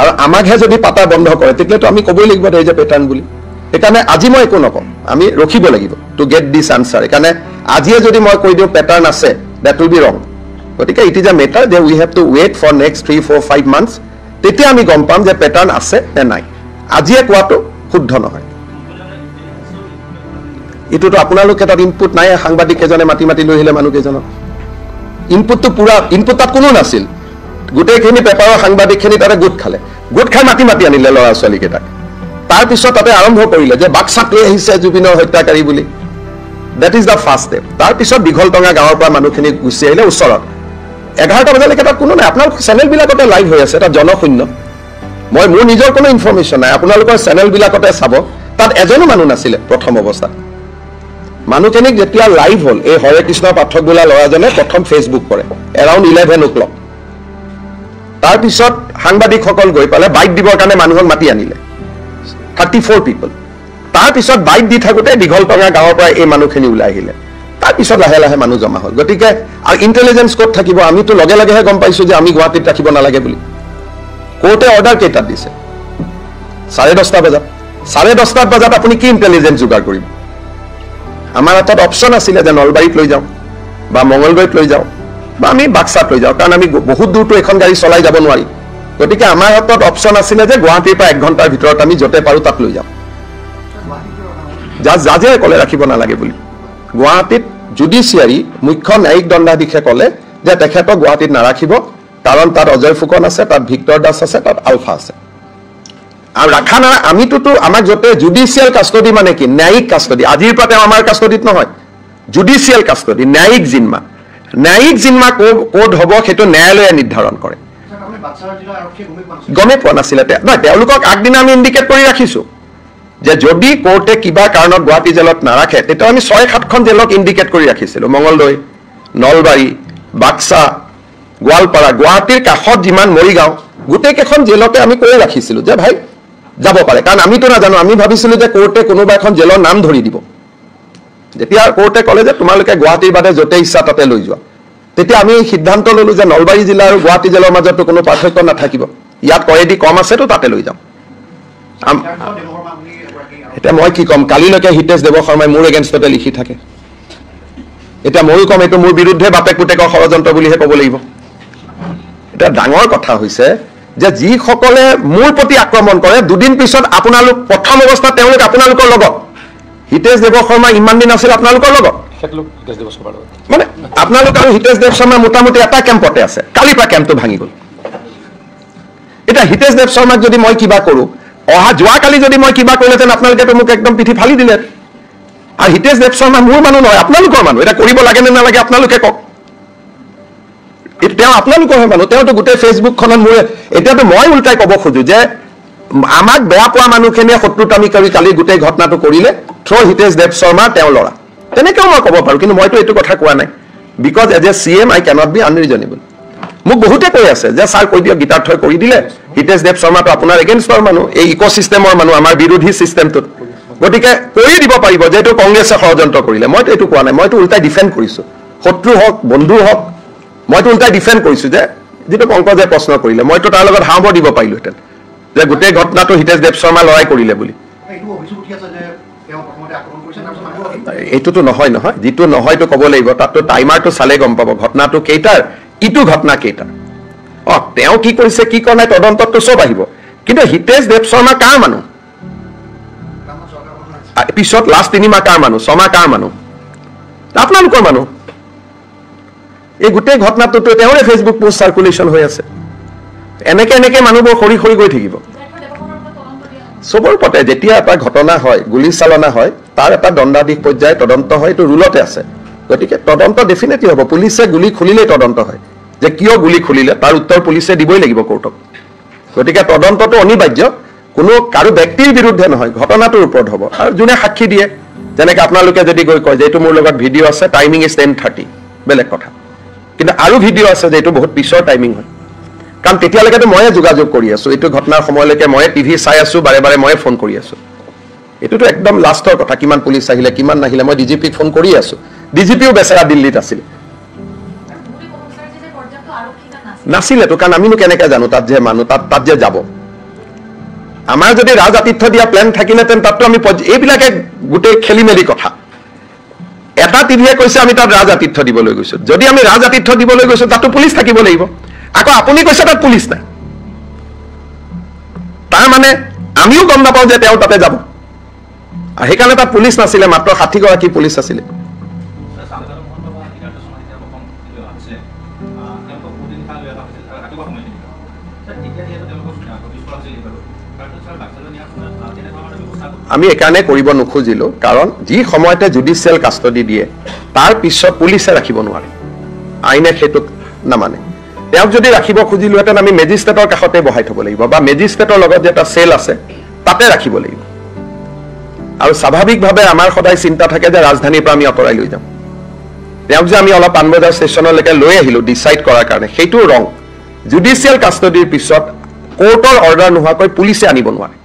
আৰু আমাকহে যদি পাতা বন্ধ কৰে তেতিয়াতো আমি ক'বই লাগিব there is a pattern বুলি সেইকাৰণে আজি মই একো নকওঁ আমি ৰখিব লাগিব to get this answer সেইকাৰণে আজিয়ে যদি মই কৈ দিওঁ pattern আছে that will be wrong গতিকে it is a matter that we have to wait for next 3, 4, 5 months তেতিয়া আমি গম পাম যে pattern আছে নে নাই আজিয়ে কোৱাটো শুদ্ধ নহয় এটোতো আপোনালোকে তাত ইনপুট নাই সাংবাদিক এজনে মাটি লৈ আহিলে মানুহ কেইজনক ইনপুটটো পুৰা ইনপুট তাত কোনো নাছিল গোটেইখিনি পেপাৰৰ সাংবাদিকখিনি তাতে গোট খাই মাটি আনিলে ল'ৰা ছোৱালী কেইটাক তাৰপিছত তাতে আৰম্ভ কৰিলে যে বাক্সাত লৈ আহিছে জুবিনৰ হত্যাকাৰী বুলি that is the first step তাৰপিছত দীঘলটঙা গাঁৱৰ পৰা মানুহখিনি গুচি আহিলে ওচৰত 11টা বজালৈকে তাত কোনো নাই আপোনালোকৰ চেনেলবিলাকতে লাইভ হৈ আছে তাত জনশূন্য মই মোৰ নিজৰ কোনো ইনফৰমেশ্যন নাই আপোনালোকৰ চেনেলবিলাকতে চাব তাত এজনো মানুহ নাছিলে প্ৰথম অৱস্থাত মানুহখিনিক যেতিয়া লাইভ হ'ল এই হৰে কৃষ্ণ পাঠক বোলা ল'ৰাজনে প্ৰথম ফেচবুক কৰে এৰাউণ্ড 11 o'clock তাৰপিছত সাংবাদিকসকল গৈ পালে বাইট দিবৰ কাৰণে মানুহক মাতি আনিলে 34 people তাৰপিছত বাইট দি থাকোঁতে দীঘলটঙা গাঁৱৰ পৰা এই মানুহখিনি ওলাই আহিলে তাৰপিছত লাহে লাহে মানুহ জমা হ'ল গতিকে আৰু ইণ্টেলিজেঞ্চ ক'ত থাকিব আমিতো লগে লগেহে গম পাইছোঁ যে আমি গুৱাহাটীত ৰাখিব নালাগে বুলি কোৰ্টে অৰ্ডাৰ কেইটাত দিছে 10:30 বজাত 10:30 বজাত আপুনি কি ইণ্টেলিজেঞ্চ যোগাৰ কৰিব আমাৰ হাতত অপশ্যন আছিলে যে নলবাৰীত লৈ যাওঁ বা মঙলদৈত লৈ যাওঁ বা আমি বাক্সাত লৈ যাওঁ কাৰণ আমি বহুত দূৰটো এখন গাড়ী চলাই যাব নোৱাৰি গতিকে আমাৰ হাতত অপশ্যন আছিলে যে গুৱাহাটীৰ পৰা 1 ঘণ্টাৰ ভিতৰত আমি য'তে পাৰোঁ তাত লৈ যাওঁ জাজে ক'লে ৰাখিব নালাগে বুলি গুৱাহাটীত জুডিচিয়াৰী মুখ্য ন্যায়িক দণ্ডাধীশে ক'লে যে তেখেতক গুৱাহাটীত নাৰাখিব কাৰণ তাত অজয় ফুকন আছে তাত ভিক্টৰ দাস আছে তাত আলফা আছে আৰু ৰাখা না আমিতো আমাক য'তে জুডিচিয়েল কাষ্টডি মানে কি ন্যায়িক কাষ্টডি আজিৰ পৰা তেওঁ আমাৰ কাষ্টডিত নহয় জুডিচিয়েল কাষ্টডি ন্যায়িক জিম্মা ক'ত হ'ব সেইটো ন্যায়ালয়ে নিৰ্ধাৰণ কৰে গমেই পোৱা নাছিলে নহয় তেওঁলোকক আগদিনা আমি ইণ্ডিকেট কৰি ৰাখিছোঁ যে যদি কোৰ্টে কিবা কাৰণত গুৱাহাটী জেলত নাৰাখে তেতিয়া আমি 6-7খন জেলক ইণ্ডিকেট কৰি ৰাখিছিলোঁ মঙলদৈ নলবাৰী বাক্সা গোৱালপাৰা গুৱাহাটীৰ কাষত যিমান মৰিগাঁও গোটেইকেইখন জেলতে আমি কৰি ৰাখিছিলোঁ যে ভাই যাব পাৰে কাৰণ আমিতো নাজানো আমি ভাবিছিলোঁ যে কোৰ্টে কোনোবা এখন জেলৰ নাম ধৰি দিব যেতিয়া কোৰ্টে ক'লে যে তোমালোকে গুৱাহাটীৰ বাদে য'তে ইচ্ছা তাতে লৈ যোৱা তেতিয়া আমি সিদ্ধান্ত ল'লোঁ যে নলবাৰী জিলা আৰু গুৱাহাটী জেলৰ মাজতো কোনো পাৰ্থক্য নাথাকিব ইয়াত কয়েদি কম আছেতো তাতে লৈ যাম এতিয়া মই কি ক'ম কালিলৈকে হিতেশ দেৱ শৰ্মাই মোৰ এগেইনষ্টতে লিখি থাকে এতিয়া ময়ো ক'ম এইটো মোৰ বিৰুদ্ধে বাপেক পুতেকৰ ষড়যন্ত্ৰ বুলিহে ক'ব লাগিব এটা ডাঙৰ কথা হৈছে যে যিসকলে মোৰ প্ৰতি আক্ৰমণ কৰে দুদিন পিছত আপোনালোক প্ৰথম অৱস্থাত তেওঁলোক আপোনালোকৰ লগত হিতেশ দেৱ শৰ্মা ইমান দিন আছিল আপোনালোকৰ লগত মানে আপোনালোক আৰু হিতেশ দেৱ শৰ্মা মোটামুটি এটা কেম্পতে আছে কালিৰ পৰা কেম্পটো ভাঙি গ'ল এটা হিতেশ দেৱ শৰ্মাক যদি মই কিবা কৰোঁ যোৱাকালি যদি মই কিবা কৰিলেহেঁতেন আপোনালোকেতো মোক একদম পিঠি ফালি দিলে আৰু হিতেশ দেৱ শৰ্মা মোৰ মানুহ নহয় আপোনালোকৰ মানুহ এটা কৰিব লাগে নে নালাগে আপোনালোকে কওক তেওঁ আপোনালোকৰ মানুহ তেওঁতো গোটেই ফেচবুকখনত মোৰ এতিয়াতো মই উল্টাই ক'ব খোজো যে আমাক বেয়া পোৱা মানুহখিনিয়ে শত্ৰুতামি কৰি কালি গোটেই ঘটনাটো কৰিলে থ্ৰ' হিতেশ দেৱ শৰ্মা তেওঁ ল'ৰা তেনেকেও মই ক'ব পাৰোঁ কিন্তু মইতো এইটো কথা কোৱা নাই because as a CM I can't be unreasonable মোক বহুতে কৈ আছে যে ছাৰ কৈ দিয়ক গীতাৰ্থই কৰি দিলে হিতেশ দেৱ শৰ্মাটো আপোনাৰ এগেইনষ্টৰ মানুহ এই ইক'চিষ্টেমৰ মানুহ আমাৰ বিৰোধী চিষ্টেমটোত গতিকে কৰি দিব পাৰিব যে এইটো কংগ্ৰেছে ষড়যন্ত্ৰ কৰিলে মইতো এইটো কোৱা নাই মইতো উল্টাই ডিফেণ্ড কৰিছোঁ শত্ৰু হওক বন্ধু হওক মইতো উল্টাই ডিফেণ্ড কৰিছোঁ যে যিটো পংকজে প্ৰশ্ন কৰিলে মইতো তাৰ লগত হাওঁব দিব পাৰিলোহেঁতেন যে গোটেই ঘটনাটো হিতেশ দেৱ শৰ্মা লৰাই কৰিলে বুলি এইটোতো নহয় যিটো নহয়তো ক'ব লাগিব তাততো টাইমাৰটো চালে গম পাব ঘটনাটো কেইটাৰ ইটো ঘটনা কেইটাৰ তেওঁ কি কৰিছে কি কৰা নাই তদন্তততো চব আহিব কিন্তু হিতেশ দেৱ শৰ্মা কাৰ মানুহ পিছত লাষ্ট 3 মাহ কাৰ মানুহ 6 মাহ কাৰ মানুহ আপোনালোকৰ মানুহ এই গোটেই ঘটনাটোতো তেওঁৰে ফেচবুক পোষ্ট চাৰ্কুলেশ্যন হৈ আছে এনেকে মানুহবোৰ সৰি গৈ থাকিব চবৰ পতে যেতিয়া এটা ঘটনা হয় গুলীচালনা হয় তাৰ এটা দণ্ডাধীশ পৰ্যায়ৰ তদন্ত হয় এইটো ৰুলতে আছে গতিকে তদন্ত ডেফিনেটলি হ'ব পুলিচে গুলী খুলিলেই তদন্ত হয় যে কিয় গুলী খুলিলে তাৰ উত্তৰ পুলিচে দিবই লাগিব কোৰ্টক গতিকে তদন্তটো অনিবাৰ্য কোনো কাৰো ব্যক্তিৰ বিৰুদ্ধে নহয় ঘটনাটোৰ ওপৰত হ'ব আৰু যোনে সাক্ষী দিয়ে যেনেকৈ আপোনালোকে যদি গৈ কয় যে এইটো মোৰ লগত ভিডিঅ' আছে টাইমিং ইজ 10:30 বেলেগ কথা কিন্তু আৰু ভিডিঅ' আছে যে এইটো বহুত পিছৰ টাইমিং হয় কাৰণ তেতিয়ালৈকেতো ময়ে যোগাযোগ কৰি আছোঁ এইটো ঘটনাৰ সময়লৈকে ময়ে টিভি চাই আছোঁ বাৰে ময়ে ফোন কৰি আছোঁ এইটোতো একদম লাষ্টৰ কথা কিমান পুলিচ আহিলে কিমান নাহিলে মই DGPক ফোন কৰি আছোঁ DGPও বেচেৰা দিল্লীত আছিল নাছিলেতো কাৰণ আমিনো কেনেকৈ জানো তাত যে মানুহ তাত যে যাব আমাৰ যদি ৰাজ আতিথ্য দিয়া প্লেন থাকিলেহেঁতেন তাততো আমি এইবিলাকে গোটেই খেলি মেলি কথা এটা টিভিয়ে কৈছে আমি তাত ৰাজ আতিথ্য দিবলৈ গৈছোঁ যদি আমি ৰাজ আতিথ্য দিবলৈ গৈছোঁ তাততো পুলিচ থাকিব লাগিব আকৌ আপুনি কৈছে তাত পুলিচ নাই তাৰ মানে আমিও গম নাপাওঁ যে তেওঁ তাতে যাব আৰু সেইকাৰণে তাত পুলিচ নাছিলে মাত্ৰ 60 গৰাকী পুলিচ আছিলে আমি একাৰণে কৰিব নোখোজিলোঁ কাৰণ যি সময়তে জুডিচিয়েল কাষ্টডি দিয়ে তাৰ পিছত পুলিচে ৰাখিব নোৱাৰে আইনে সেইটোক নামানে তেওঁক যদি ৰাখিব খুজিলোহেঁতেন আমি মেজিষ্ট্ৰেটৰ কাষতে বহাই থ'ব লাগিব বা মেজিষ্ট্ৰেটৰ লগত যে এটা চেল আছে তাতে ৰাখিব লাগিব আৰু স্বাভাৱিকভাৱে আমাৰ সদায় চিন্তা থাকে যে ৰাজধানীৰ পৰা আমি আঁতৰাই লৈ যাম তেওঁক যে আমি অলপ পাণবজাৰ ষ্টেচনলৈকে লৈ আহিলোঁ ডিচাইড কৰাৰ কাৰণে সেইটো ৰং জুডিচিয়েল কাষ্টডিৰ পিছত কোৰ্টৰ অৰ্ডাৰ নোহোৱাকৈ পুলিচে আনিব নোৱাৰে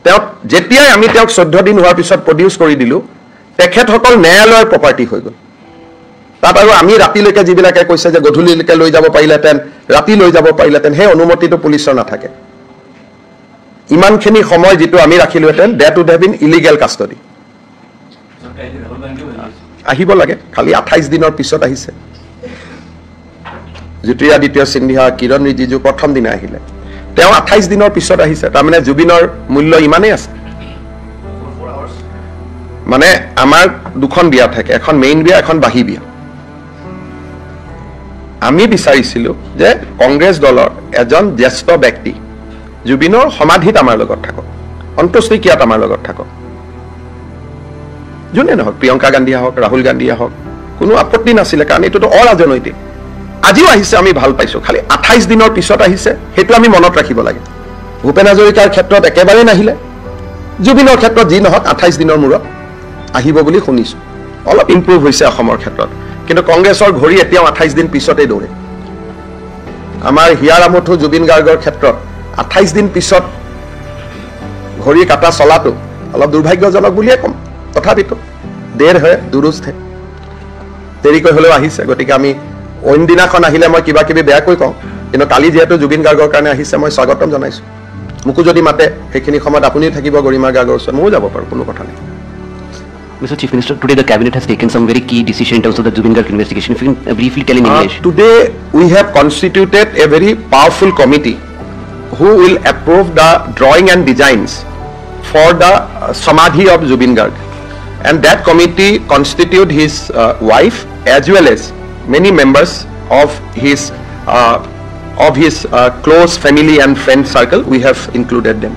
তেওঁক যেতিয়াই আমি তেওঁক 14 দিন হোৱাৰ পিছত প্ৰডিউচ কৰি দিলোঁ তেখেতসকল ন্যায়ালয়ৰ প্ৰপাৰ্টি হৈ গ'ল তাত আৰু আমি ৰাতিলৈকে যিবিলাকে কৈছে যে গধূলিলৈকে লৈ যাব পাৰিলেহেঁতেন ৰাতি লৈ যাব পাৰিলেহেঁতেন সেই অনুমতিটো পুলিচৰ নাথাকে ইমানখিনি সময় যিটো আমি ৰাখিলোহেঁতেন that would have been illegal custody আহিব লাগে খালি 28 দিনৰ পিছত আহিছে জ্যোতিৰাদিত্য সিন্ধিয়া কিৰণ ৰিজিজু প্ৰথম দিনা আহিলে তেওঁ 28 দিনৰ পিছত আহিছে তাৰমানে জুবিনৰ মূল্য ইমানেই আছে মানে আমাৰ দুখন বিয়া থাকে এখন মেইন বিয়া এখন বাহী বিয়া আমি বিচাৰিছিলোঁ যে কংগ্ৰেছ দলৰ এজন জ্যেষ্ঠ ব্যক্তি জুবিনৰ সমাধিত আমাৰ লগত থাকক অন্ত্যেষ্টিক্ৰিয়াত আমাৰ লগত থাকক যোনে নহওক প্ৰিয়ংকা গান্ধীয়ে হওক ৰাহুল গান্ধীয়ে হওক কোনো আপত্তি নাছিলে কাৰণ এইটোতো অৰাজনৈতিক আজিও আহিছে আমি ভাল পাইছোঁ খালি 28 দিনৰ পিছত আহিছে সেইটো আমি মনত ৰাখিব লাগে ভূপেন হাজৰিকাৰ ক্ষেত্ৰত একেবাৰে নাহিলে জুবিনৰ ক্ষেত্ৰত যি নহওক 28 দিনৰ মূৰত আহিব বুলি শুনিছোঁ অলপ ইম্প্ৰুভ হৈছে অসমৰ ক্ষেত্ৰত কিন্তু কংগ্ৰেছৰ ঘড়ী এতিয়াও 28 দিন পিছতেই দৌৰে আমাৰ হিয়াৰ আমঠু জুবিন গাৰ্গৰ ক্ষেত্ৰত 28 দিন পিছত ঘড়ী কাটা চলাটো অলপ দুৰ্ভাগ্যজনক বুলিয়ে ক'ম তথাপিতো দেৰ হয় দুৰুস্ত হে দেৰিকৈ হ'লেও আহিছে গতিকে আমি অইন দিনাখন আহিলে মই কিবা কিবি বেয়াকৈ কওঁ কিন্তু কালি যিহেতু জুবিন গাৰ্গৰ কাৰণে আহিছে মই স্বাগতম জনাইছোঁ মোকো যদি মাতে সেইখিনি সময়ত আপুনিও থাকিব গৰিমা গাৰ্গৰ ওচৰত ময়ো যাব পাৰোঁ কোনো কথা নাই Mr. Chief Minister, today the cabinet has taken some very key decision in terms of the Zubin Garg investigation. If you can briefly tell in English. Today we have constituted a very powerful committee who will approve the drawing and designs for the Samadhi of Zubin Garg. and that committee constitute his wife as well as many members of his close family and friend circle. We have included them.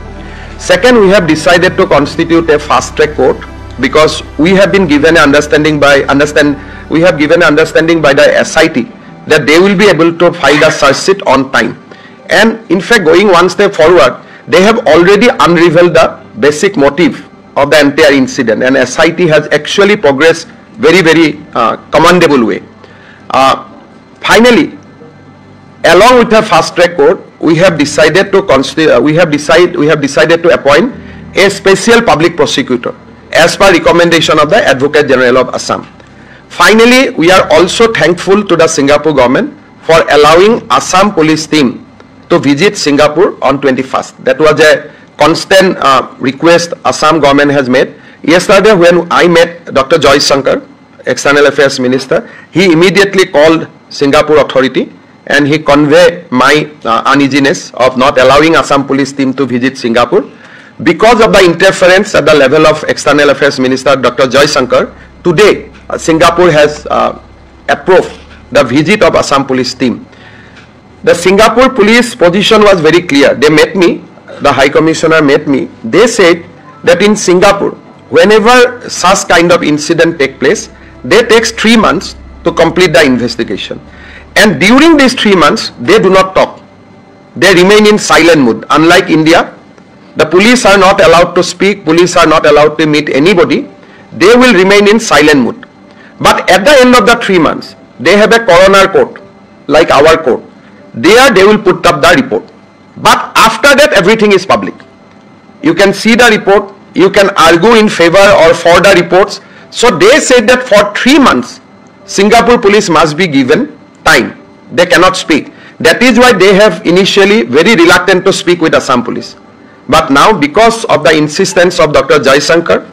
Second, we have decided to constitute a fast track court because we have been given an understanding by the SIT that they will be able to file the search sheet on time. And in fact, going one step forward, they have already unraveled the basic motive of the entire incident, and SIT has actually progressed very commendable way. Finally, along with the fast track court, we have decided to appoint a special public prosecutor as per recommendation of the Advocate General of Assam. Finally, we are also thankful to the Singapore government for allowing Assam police team to visit Singapore on 21st. That was a constant request Assam government has made. Yesterday when I met Dr. Joy Shankar, External Affairs Minister, he immediately called Singapore authority and he conveyed my uneasiness of not allowing Assam police team to visit Singapore. Because of the interference at the level of External Affairs Minister Dr. Joy Shankar, today Singapore has approved the visit of Assam police team. The Singapore police position was very clear. They met me, the High Commissioner met me. They said that in Singapore, whenever such kind of incident take place, they takes 3 months to complete the investigation. And during these 3 months, they do not talk. They remain in silent mood. Unlike India, the police are not allowed to speak, police are not allowed to meet anybody. They will remain in silent mood. But at the end of the 3 months, they have a coroner court, like our court. There they will put up the report. But after that, everything is public. You can see the report, you can argue in favor or for the reports. So they said that for 3 months, Singapore police must be given time. They cannot speak. That is why they have initially very reluctant to speak with Assam police. But now, because of the insistence of Dr. Joy Shankar,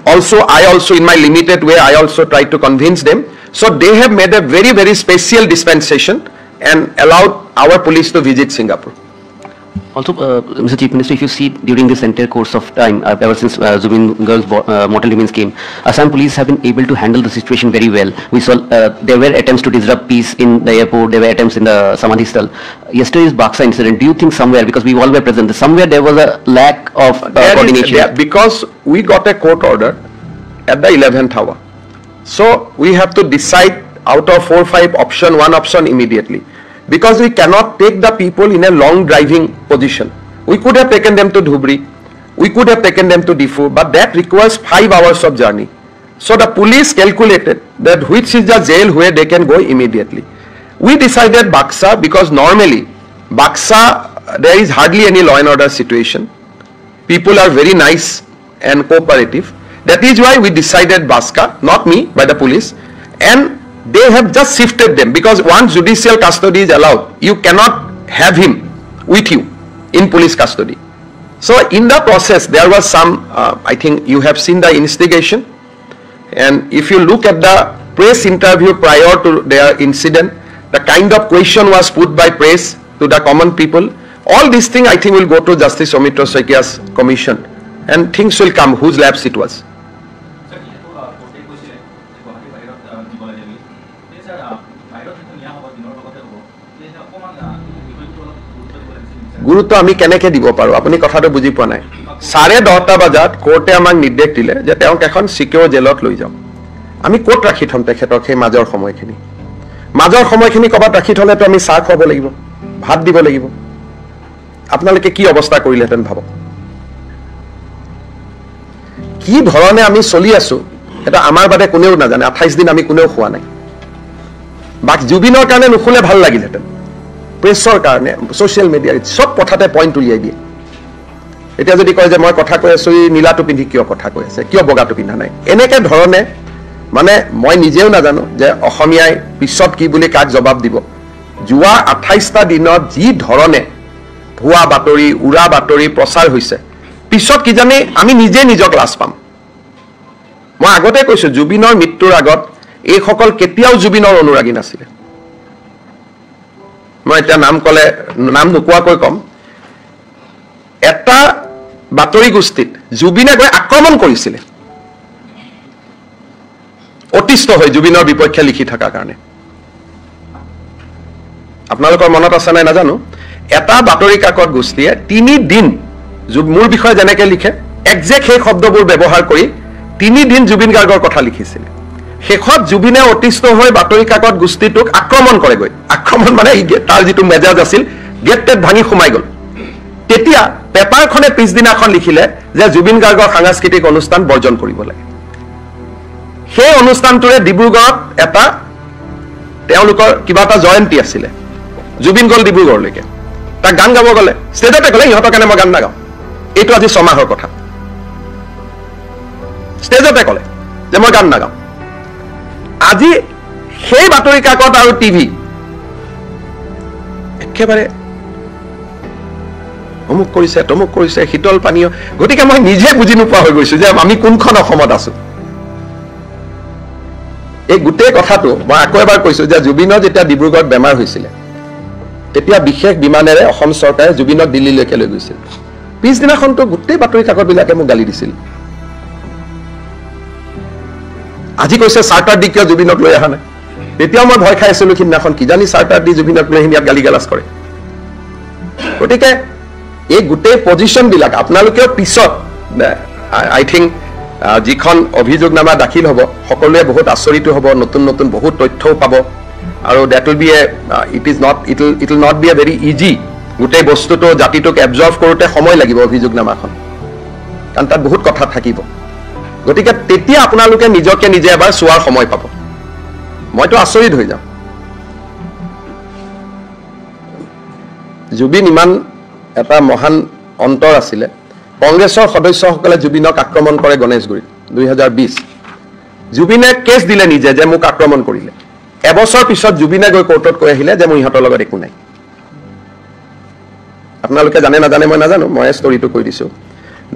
I also in my limited way, I also tried to convince them. So they have made a very special dispensation and allowed our police to visit Singapore. Also, Mr. Chief Minister, if you see during this entire course of time, ever since Zubin Girl's mortal remains came, Assam police have been able to handle the situation very well. We saw there were attempts to disrupt peace in the airport, there were attempts in the Samadhi Sthal. Yesterday's Baksa incident, do you think somewhere, because we all were present, somewhere there was a lack of coordination? Because we got a court order at the 11th hour. So we have to decide out of 4 or 5 options, one option immediately. Because we cannot take the people in a long driving position. We could have taken them to Dhubri, we could have taken them to Difu, but that requires 5 hours of journey. So the police calculated that which is the jail where they can go immediately. We decided Baksa because normally Baksa there is hardly any law and order situation. People are very nice and cooperative. That is why we decided Baksa, not me, by the police, and they have just shifted them because once judicial custody is allowed, you cannot have him with you in police custody. So in the process, there was some, I think you have seen the instigation, and if you look at the press interview prior to their incident, the kind of question was put by press to the common people, all these things I think will go to Justice Soumitra Saikia's commission and things will come whose lapse it was. গুৰুত্ব আমি কেনেকৈ দিব পাৰোঁ আপুনি কথাটো বুজি পোৱা নাই 10:30 বজাত কোৰ্টে আমাক নিৰ্দেশ দিলে যে তেওঁক এখন সিকিউৰ জেলত লৈ যাওক আমি কোৰ্ট ৰাখি থম তেখেতক সেই মাজৰ সময়খিনি কবাত ৰাখি থলেতো আমি চাহ খাব লাগিব ভাত দিব লাগিব আপোনালোকে কি অৱস্থা কৰিলেহেঁতেন ভাবক কি ধৰণে আমি চলি আছো এটা আমাৰ বাদে কোনেও নাজানে 28 দিন আমি কোনেও খোৱা নাই বাক জুবিনৰ কাৰণে নুখুলে ভাল লাগিলহেঁতেন প্ৰেছৰ কাৰণে সোশ্যাল মিডিয়াত সব কথাতে পইণ্ট উলিয়াই দিয়ে এতিয়া যদি কয় যে মই কথা কৈ আছো নীলাটো পিন্ধি কিয় কথা কৈ আছে কিয় বগাটো পিন্ধা নাই এনেকে ধৰণে মানে মই নিজেও নাজানো যে অসমীয়াই পিছত কি বুলি কাক জবাব দিব জুৱা 28টা দিনত যি ধৰণে ভুৱা বাতৰি উৰা বাতৰি প্ৰচাৰ হৈছে পিছত কি জানে আমি নিজে নিজক লাজ পাম মই আগতে কৈছো জুবিনৰ মৃত্যুৰ আগত এই সকল কেতিয়াও জুবিনৰ অনুৰাগী নাছিল মই এটা নাম নোকোৱাকৈ কম এটা বাতৰি গোষ্ঠীত জুবিনে গৈ আক্ৰমণ কৰিছিল অতিষ্ঠ হৈ জুবিনৰ বিপক্ষে লিখি থকাৰ কাৰণে আপোনালোকৰ মনত আছে নাই নাজানো এটা বাতৰি কাকত গোষ্ঠীয়ে 3 দিন মোৰ বিষয়ে যেনেকে লিখে একজেক্ট সেই শব্দবোৰ ব্যৱহাৰ কৰি 3 দিন জুবিন গাৰ্গৰ কথা লিখিছিল শেষত জুবিনে অতিষ্ঠ হৈ বাতৰি কাকত গোষ্ঠীটোক আক্ৰমণ কৰেগৈ আক্ৰমণ মানে তাৰ যিটো মেজাজ আছিল গেট ভাঙি সোমাই গ'ল তেতিয়া পেপাৰখনে পিছদিনাখন লিখিলে যে জুবিন গাৰ্গৰ সাংস্কৃতিক অনুষ্ঠান বৰ্জন কৰিব লাগে সেই অনুষ্ঠানটোৰে ডিব্ৰুগড়ত এটা তেওঁলোকৰ কিবা এটা জয়ন্তী আছিলে জুবিন গ'ল ডিব্ৰুগড়লৈকে তাক গান গাব গ'লে ষ্টেজতে ক'লে ইহঁতৰ কাৰণে মই গান নাগাওঁ এইটো আজি 6 মাহৰ কথা ষ্টেজতে ক'লে যে মই গান নাগাওঁ আজি সেই বাতৰি কাকত আৰু টিভি একেবাৰে অমুক কৰিছে তমুক কৰিছে শীতল পানীয় গতিকে মই নিজে বুজি নোপোৱা হৈ গৈছো যে আমি কোনখন অসমত আছো এই গোটেই কথাটো মই আকৌ এবাৰ কৈছো যে জুবিনৰ যেতিয়া ডিব্ৰুগড়ত বেমাৰ হৈছিলে তেতিয়া বিশেষ বিমানেৰে অসম চৰকাৰে জুবিনক দিল্লীলৈকে লৈ গৈছিল পিছদিনাখনতো গোটেই বাতৰি কাকতবিলাকে মোক গালি দিছিল আজি কৈছে চাৰ্টাৰ দি কিয় জুবিনক লৈ অহা নাই তেতিয়াও মই ভয় খাই আছিলো সিদিনাখন কিজানি চাৰ্টাৰ দি জুবিনক লৈ ইয়াত গালি গালাজ কৰে গতিকে এই গোটেই পজিশ্যনবিলাক আপোনালোকেও পিছত আই থিংক যিখন অভিযোগনামা দাখিল হ'ব সকলোৱে বহুত আচৰিত হ'ব নতুন নতুন বহুত তথ্যও পাব আৰু that will be it will not be a very easy গোটেই বস্তুটো জাতিটোক এবজৰ্ভ কৰোঁতে সময় লাগিব অভিযোগনামাখন কাৰণ তাত বহুত কথা থাকিব গতিকে তেতিয়া আপোনালোকে নিজকে নিজে এবাৰ চোৱাৰ সময় পাব মইতো আচৰিত হৈ যাম জুবিন ইমান এটা মহান অন্তৰ আছিলে কংগ্ৰেছৰ সদস্যসকলে জুবিনক আক্ৰমণ কৰে গণেশগুৰিত 2020 জুবিনে কেছ দিলে নিজে যে মোক আক্ৰমণ কৰিলে এবছৰ পিছত জুবিনে গৈ কোৰ্টত কৈ আহিলে যে মোৰ ইহঁতৰ লগত একো নাই আপোনালোকে জানে নাজানে মই নাজানো মই ষ্টৰিটো কৈ দিছো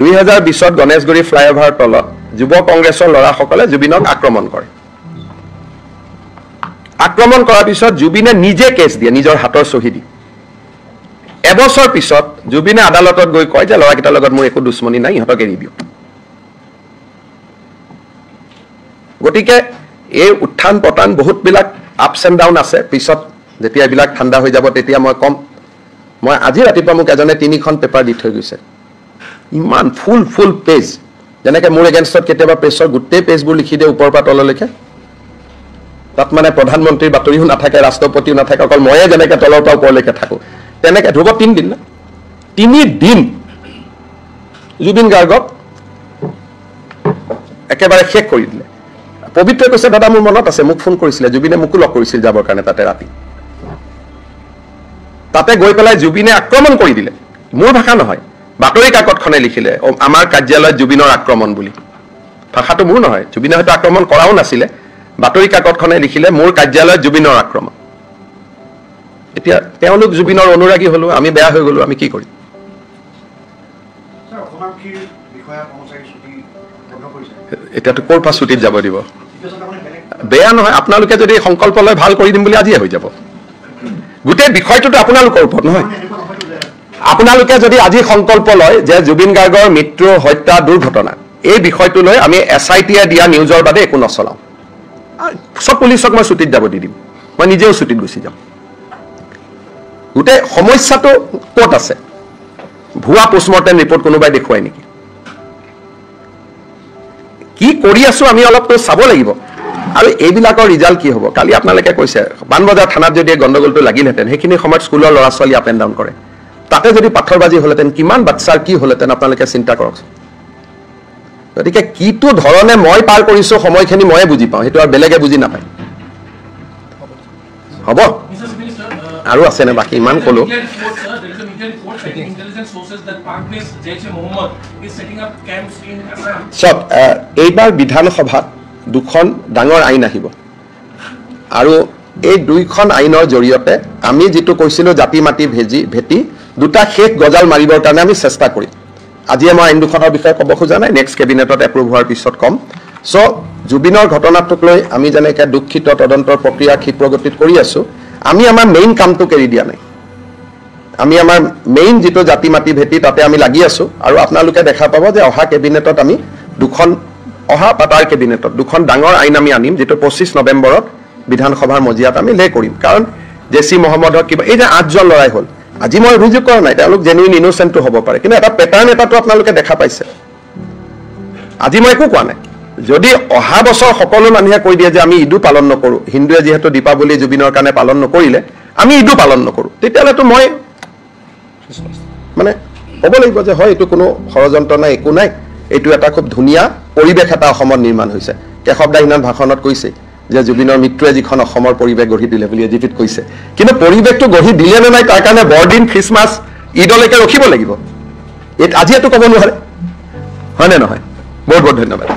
2020ত গণেশগুৰি ফ্লাইঅভাৰ তলত যুৱ কংগ্ৰেছৰ ল'ৰাসকলে জুবিনক আক্ৰমণ কৰে আক্ৰমণ কৰাৰ পিছত জুবিনে নিজে কেছ দিয়ে নিজৰ হাতৰ চহী দি এবছৰ পিছত জুবিনে আদালতত গৈ কয় যে ল'ৰাকেইটাৰ লগত মোৰ একো দুশ্মনী নাই ইহঁতক এৰি দিওঁ গতিকে এই উত্থান পতন বহুতবিলাক আপছ এণ্ড ডাউন আছে পিছত যেতিয়া এইবিলাক ঠাণ্ডা হৈ যাব তেতিয়া মই কম মই আজি ৰাতিপুৱা মোক এজনে 3খন পেপাৰ দি থৈ গৈছে ইমান ফুল পেজ যেনেকে মোৰ এগেইনষ্টত কেতিয়াবা প্ৰেছৰ গোটেই পেজবোৰ লিখি দিয়ে ওপৰৰ পৰা তললৈকে তাত মানে প্ৰধানমন্ত্ৰীৰ বাতৰিও নাথাকে ৰাষ্ট্ৰপতিও নাথাকে অকল ময়ে যেনেকে তলৰ পৰা ওপৰলৈকে থাকো তেনেকে ধুব 3 দিন না 3 দিন জুবিন গাৰ্গক একেবাৰে শেষ কৰি দিলে পবিত্ৰই কৈছে দাদা মোৰ মনত আছে মোক ফোন কৰিছিলে জুবিনে মোকো লগ কৰিছিল যাবৰ কাৰণে তাতে ৰাতি তাতে গৈ পেলাই জুবিনে আক্ৰমণ কৰি দিলে মোৰ ভাষা নহয় বাতৰি কাকতখনে লিখিলে আমাৰ কাৰ্যালয়ত জুবিনৰ আক্ৰমণ বুলি ভাষাটো মোৰ নহয় জুবিনে হয়তো আক্ৰমণ কৰাও নাছিলে বাতৰি কাকতখনে লিখিলে মোৰ কাৰ্যালয়ত জুবিনৰ আক্ৰমণ এতিয়া তেওঁলোক জুবিনৰ অনুৰাগী হলো আমি বেয়া হৈ গলো আমি কি কৰিম এতিয়াতো ক'ৰ পৰা ছুটিত যাব দিব বেয়া নহয় আপোনালোকে যদি সংকল্প লয় ভাল কৰি দিম বুলি আজিয়ে হৈ যাব গোটেই বিষয়টোতো আপোনালোকৰ ওপৰত নহয় আপোনালোকে যদি আজি সংকল্প লয় যে জুবিন গাৰ্গৰ মৃত্যু হত্যা দুৰ্ঘটনা এই বিষয়টো লৈ আমি SIT-এ দিয়া নিউজৰ বাদে একো নচলাওঁ সব পুলিচক মই ছুটিত যাব দি দিম মই নিজেও ছুটিত গুচি যাম গোটেই সমস্যাটো ক'ত আছে ভুৱা পোষ্টমৰ্টেম ৰিপৰ্ট কোনোবাই দেখুৱাই নেকি কি কৰি আছো আমি অলপতো চাব লাগিব আৰু এইবিলাকৰ ৰিজাল্ট কি হ'ব কালি আপোনালোকে কৈছে বানবজাৰ থানাত যদি গণ্ডগোলটো লাগিলহেঁতেন সেইখিনি সময়ত স্কুলৰ ল'ৰা ছোৱালী আপ এণ্ড ডাউন কৰে তাতে যদি পাথৰবাজি হ'লহেঁতেন কিমান বাচ্চাৰ কি হ'লহেঁতেন আপোনালোকে চিন্তা কৰকচোন গতিকে কিটো ধৰণে মই পাৰ কৰিছো সময়খিনি ময়ে বুজি পাওঁ সেইটো আৰু বেলেগে বুজি নাপায় হ'ব আৰু আছে নে বাকী ইমান ক'লো চব এইবাৰ বিধানসভাত 2খন ডাঙৰ আইন আহিব আৰু এই 2খন আইনৰ জৰিয়তে আমি যিটো কৈছিলো জাতি মাটি ভেটি দুটা শেষ গজাল মাৰিবৰ কাৰণে আমি চেষ্টা কৰিম আজি মই আইন 2খনৰ বিষয়ে ক'ব খোজা নাই নেক্সট কেবিনেটত এপ্ৰুভ হোৱাৰ পিছত কম চ' জুবিনৰ ঘটনাটোক লৈ আমি যেনেকৈ দুঃখিত তদন্তৰ প্ৰক্ৰিয়া ক্ষীপ্ৰগতিত কৰি আছো আমি আমাৰ মেইন কামটোক এৰি দিয়া নাই আমি আমাৰ মেইন যিটো জাতি মাটি ভেটি তাতে আমি লাগি আছো আৰু আপোনালোকে দেখা পাব যে অহা কেবিনেটত আমি 2খন অহা বা তাৰ কেবিনেটত দুখন ডাঙৰ আইন আমি আনিম, যিটো 25 নৱেম্বৰত বিধানসভাৰ মজিয়াত আমি লে কৰিম। কাৰণ জেচি মহম্মদক কিবা এই যে 8জন লৰাই হ'ল, আজি মই অভিযোগ কৰা নাই, তেওঁলোক জেনুইন ইনোচেণ্টটো হ'ব পাৰে, কিন্তু এটা পেটাৰ্ণ এটাতো আপোনালোকে দেখা পাইছে। আজি মই একো কোৱা নাই। যদি অহা বছৰ সকলো মানুহে কৈ দিয়ে যে আমি ঈদো পালন নকৰোঁ, হিন্দুৱে যিহেতু দীপাৱলী জুবিনৰ কাৰণে পালন নকৰিলে আমি ঈদো পালন নকৰোঁ, তেতিয়াহ'লেতো মই মানে ক'ব লাগিব যে হয় এইটো কোনো ষড়যন্ত্ৰ নাই, একো নাই, এইটো এটা খুব ধুনীয়া পৰিৱেশ এটা অসমত নিৰ্মাণ হৈছে। কেশৱ দাই সিদিনা ভাষণত কৈছে যে জুবিনৰ মৃত্যুৱে যিখন অসমৰ পৰিৱেশ গঢ়ি দিলে বুলি এজিপিত কৈছে, কিন্তু পৰিৱেশটো গঢ়ি দিলে নে নাই তাৰ কাৰণে বৰদিন, খ্ৰীষ্টমাছ, ঈদলৈকে ৰখিব লাগিব। আজি এইটো ক'ব নোৱাৰে, হয়নে নহয়? বহুত বহুত ধন্যবাদ।